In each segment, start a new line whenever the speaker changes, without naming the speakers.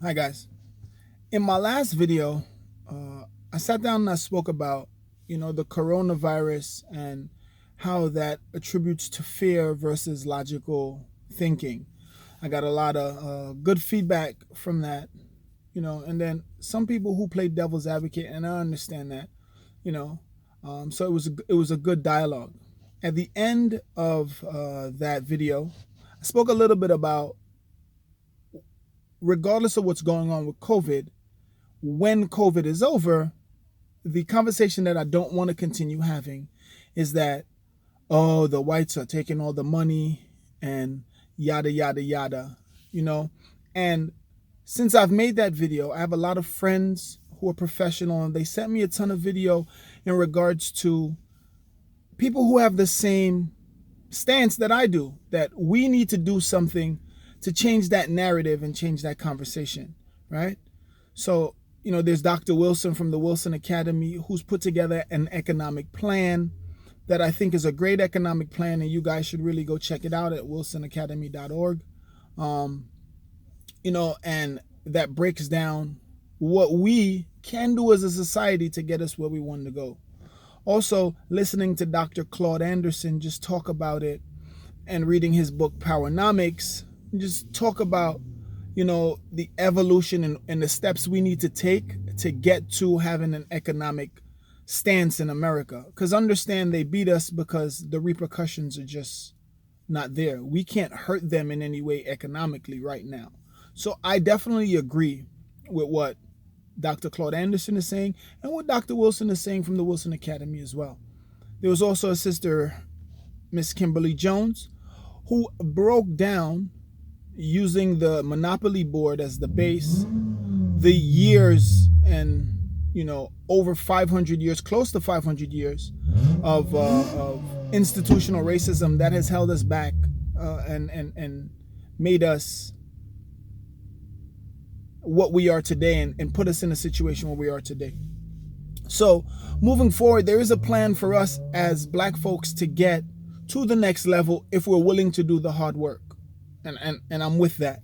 Hi guys. In my last video, I sat down and I spoke about, the coronavirus and how that attributes to fear versus logical thinking. I got a lot of good feedback from that, and then some people who play devil's advocate, and I understand that, you know. So it was a good dialogue. At the end of that video, I spoke a little bit about, regardless of what's going on with COVID, when COVID is over, the conversation that I don't want to continue having is that, oh, the whites are taking all the money and yada, yada, yada, you know? And since I've made that video, I have a lot of friends who are professional and they sent me a ton of video in regards to people who have the same stance that I do, that we need to do something to change that narrative and change that conversation, right? So, there's Dr. Wilson from the Wilson Academy who's put together an economic plan that I think is a great economic plan, and you guys should really go check it out at wilsonacademy.org. And that breaks down what we can do as a society to get us where we want to go. Also, listening to Dr. Claude Anderson just talk about it and reading his book, Powernomics, just talk about, the evolution and the steps we need to take to get to having an economic stance in America. Because understand, they beat us because the repercussions are just not there. We can't hurt them in any way economically right now. So I definitely agree with what Dr. Claude Anderson is saying and what Dr. Wilson is saying from the Wilson Academy as well. There was also a sister, Miss Kimberly Jones, who broke down, using the Monopoly board as the base, the years and, over 500 years, close to 500 years of institutional racism that has held us back and made us what we are today and put us in a situation where we are today. So moving forward, there is a plan for us as Black folks to get to the next level if we're willing to do the hard work. And I'm with that,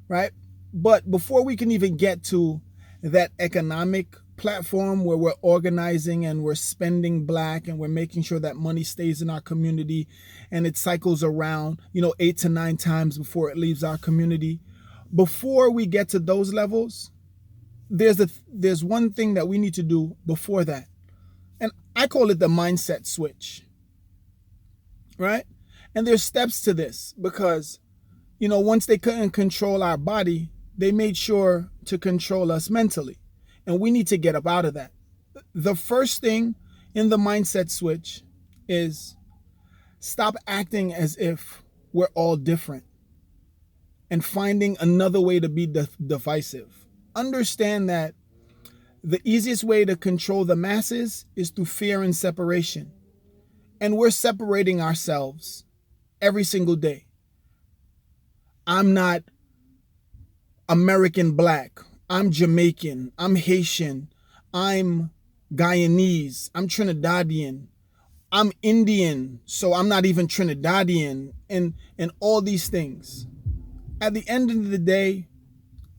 right? But before we can even get to that economic platform where we're organizing and we're spending Black and we're making sure that money stays in our community and it cycles around, 8 to 9 times before it leaves our community, before we get to those levels, there's one thing that we need to do before that. And I call it the mindset switch, right? And there's steps to this because, once they couldn't control our body, they made sure to control us mentally. And we need to get up out of that. The first thing in the mindset switch is stop acting as if we're all different and finding another way to be divisive. Understand that the easiest way to control the masses is through fear and separation. And we're separating ourselves every single day. I'm not American Black. I'm Jamaican. I'm Haitian. I'm Guyanese. I'm Trinidadian. I'm Indian, so I'm not even Trinidadian, and all these things. At the end of the day,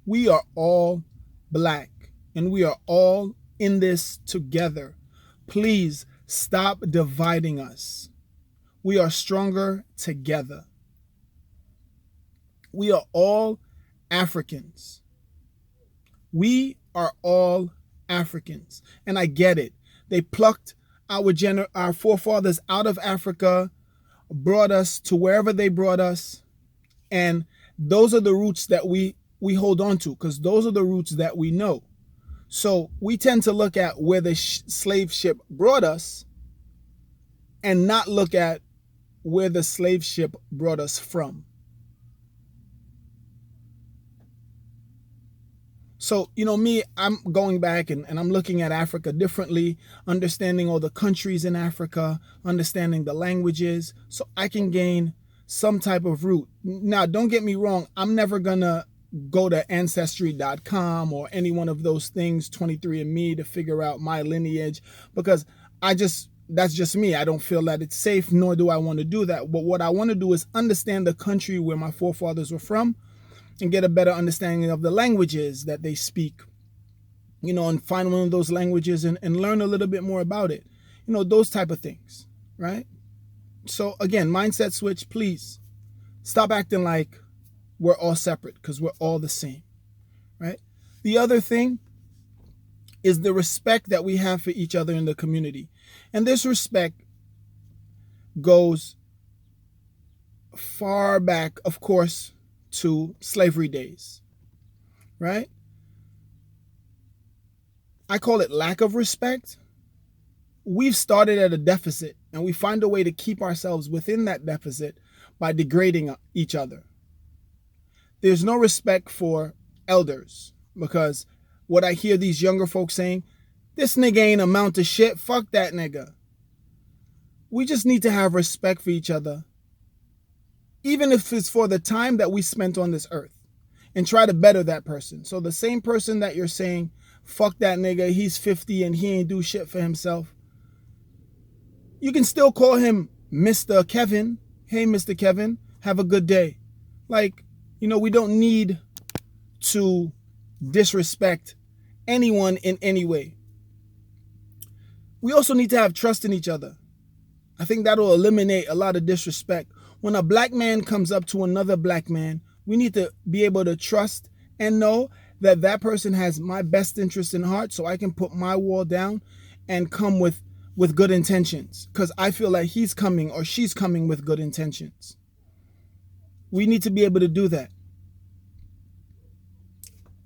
we are all Black, and we are all in this together. Please stop dividing us. We are stronger together. We are all Africans. We are all Africans. And I get it. They plucked our forefathers out of Africa, brought us to wherever they brought us. And those are the roots that we hold on to, because those are the roots that we know. So we tend to look at where the slave ship brought us and not look at where the slave ship brought us from. So, me, I'm going back and I'm looking at Africa differently, understanding all the countries in Africa, understanding the languages, so I can gain some type of root. Now, don't get me wrong. I'm never going to go to Ancestry.com or any one of those things, 23andMe, to figure out my lineage, because that's just me. I don't feel that it's safe, nor do I want to do that. But what I want to do is understand the country where my forefathers were from and get a better understanding of the languages that they speak, and find one of those languages and learn a little bit more about it. Those type of things, right? So again, mindset switch, please stop acting like we're all separate, because we're all the same, right? The other thing is the respect that we have for each other in the community. And this respect goes far back, of course, to slavery days, right? I call it lack of respect. We've started at a deficit, and we find a way to keep ourselves within that deficit by degrading each other. There's no respect for elders, because what I hear these younger folks saying, this nigga ain't amount to shit, fuck that nigga. We just need to have respect for each other, even if it's for the time that we spent on this earth, and try to better that person. So the same person that you're saying, fuck that nigga, he's 50 and he ain't do shit for himself, you can still call him Mr. Kevin. Hey, Mr. Kevin, have a good day. Like, we don't need to disrespect anyone in any way. We also need to have trust in each other. I think that'll eliminate a lot of disrespect. When a black man comes up to another black man, we need to be able to trust and know that that person has my best interest in heart, so I can put my wall down and come with good intentions, because I feel like he's coming or she's coming with good intentions. We need to be able to do that.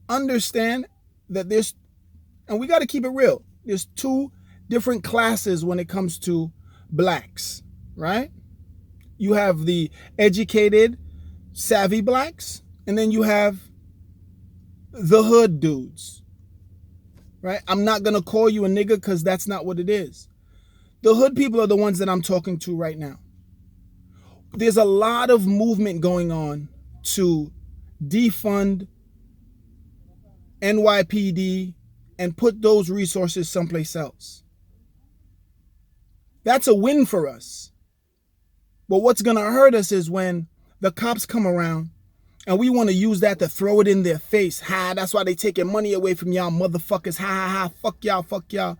Understand that and we got to keep it real, there's two different classes when it comes to blacks, right? You have the educated, savvy blacks, and then you have the hood dudes, right? I'm not going to call you a nigga, because that's not what it is. The hood people are the ones that I'm talking to right now. There's a lot of movement going on to defund NYPD and put those resources someplace else. That's a win for us. But what's going to hurt us is when the cops come around and we want to use that to throw it in their face. Ha, that's why they taking money away from y'all motherfuckers. Ha, ha, ha, fuck y'all, fuck y'all.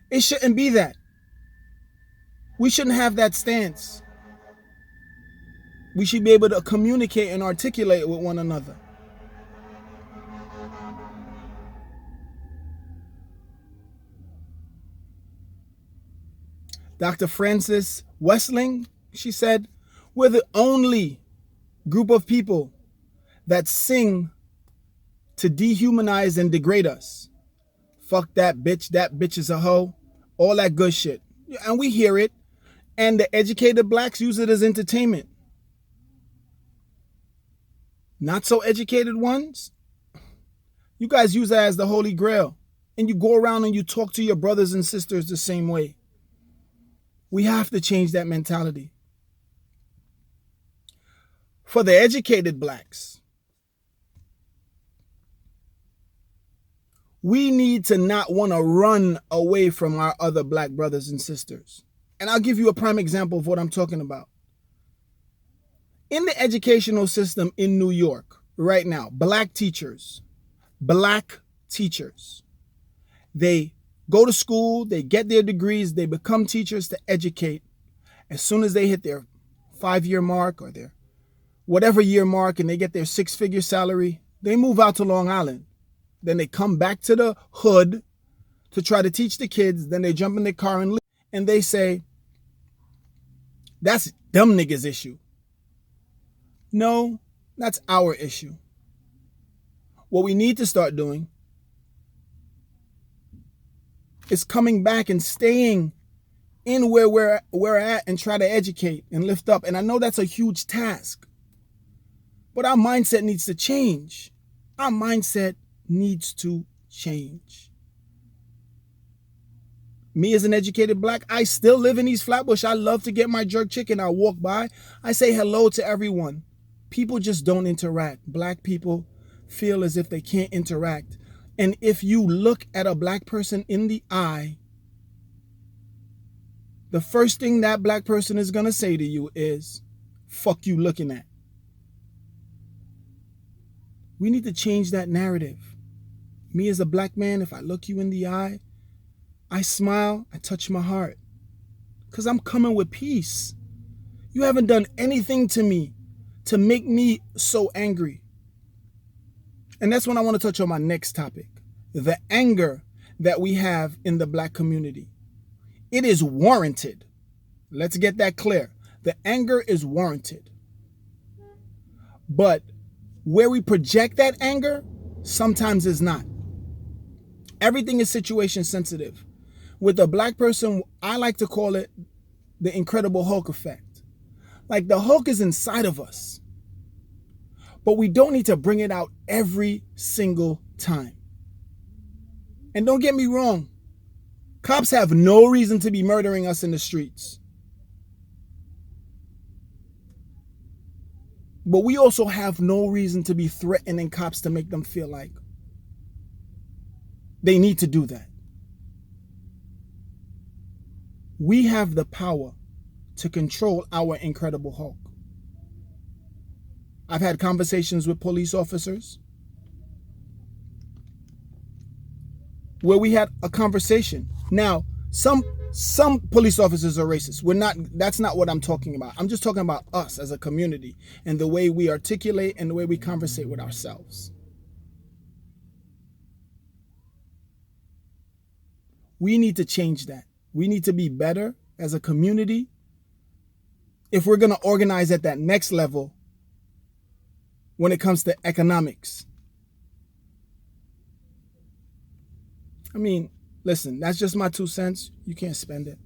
It shouldn't be that. We shouldn't have that stance. We should be able to communicate and articulate with one another. Dr. Frances Westling, she said, we're the only group of people that sing to dehumanize and degrade us. Fuck that bitch is a hoe, all that good shit. And we hear it, and the educated blacks use it as entertainment. Not so educated ones, you guys use that as the holy grail, and you go around and you talk to your brothers and sisters the same way. We have to change that mentality. For the educated blacks, we need to not want to run away from our other black brothers and sisters. And I'll give you a prime example of what I'm talking about. In the educational system in New York right now, black teachers, they go to school, they get their degrees, they become teachers to educate. As soon as they hit their 5-year mark or their whatever year mark and they get their 6-figure salary, they move out to Long Island. Then they come back to the hood to try to teach the kids. Then they jump in their car and leave. And they say, that's dumb niggas' issue. No, that's our issue. What we need to start doing is coming back and staying in where we're at and try to educate and lift up. And I know that's a huge task, but our mindset needs to change. Our mindset needs to change. Me as an educated black, I still live in East Flatbush. I love to get my jerk chicken. I walk by, I say hello to everyone. People just don't interact. Black people feel as if they can't interact. And if you look at a black person in the eye, the first thing that black person is going to say to you is, fuck you looking at. We need to change that narrative. Me as a black man, if I look you in the eye, I smile, I touch my heart. Because I'm coming with peace. You haven't done anything to me to make me so angry. And that's when I want to touch on my next topic. The anger that we have in the black community. It is warranted. Let's get that clear. The anger is warranted. But where we project that anger, sometimes is not. Everything is situation sensitive. With a black person, I like to call it the Incredible Hulk effect. Like the Hulk is inside of us. But we don't need to bring it out every single time. And don't get me wrong. Cops have no reason to be murdering us in the streets. But we also have no reason to be threatening cops to make them feel like they need to do that. We have the power to control our Incredible Hulk. I've had conversations with police officers where we had a conversation. Now, some police officers are racist. That's not what I'm talking about. I'm just talking about us as a community and the way we articulate and the way we conversate with ourselves. We need to change that. We need to be better as a community if we're going to organize at that next level when it comes to economics. I mean, listen, that's just my 2 cents. You can't spend it.